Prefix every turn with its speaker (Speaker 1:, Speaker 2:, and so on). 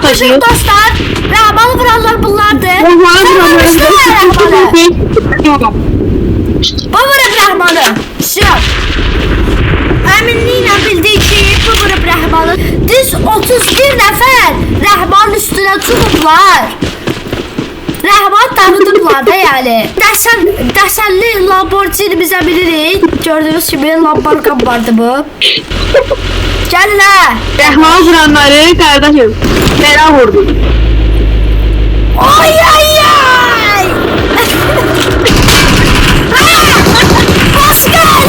Speaker 1: Görüşürüz dostlar. Rəhmanı vuranlar bunlardır. Bu vurub Rəhmanı. Şıp. Əminliklə bildik ki, bu vurub Rəhmanı. Düz 31 nəfər Rəhmanın üstünə çıxıblar. Rəhman tanıdıblar da yani. Dəsənli Lamborghini bizə bilirik. Gördüğünüz kimi Lamborghini vardı bu. Gəlin hə.
Speaker 2: Rəhmanı vuranları qardaşım. Fena vurdu.
Speaker 1: Ay ay ay. Pascal.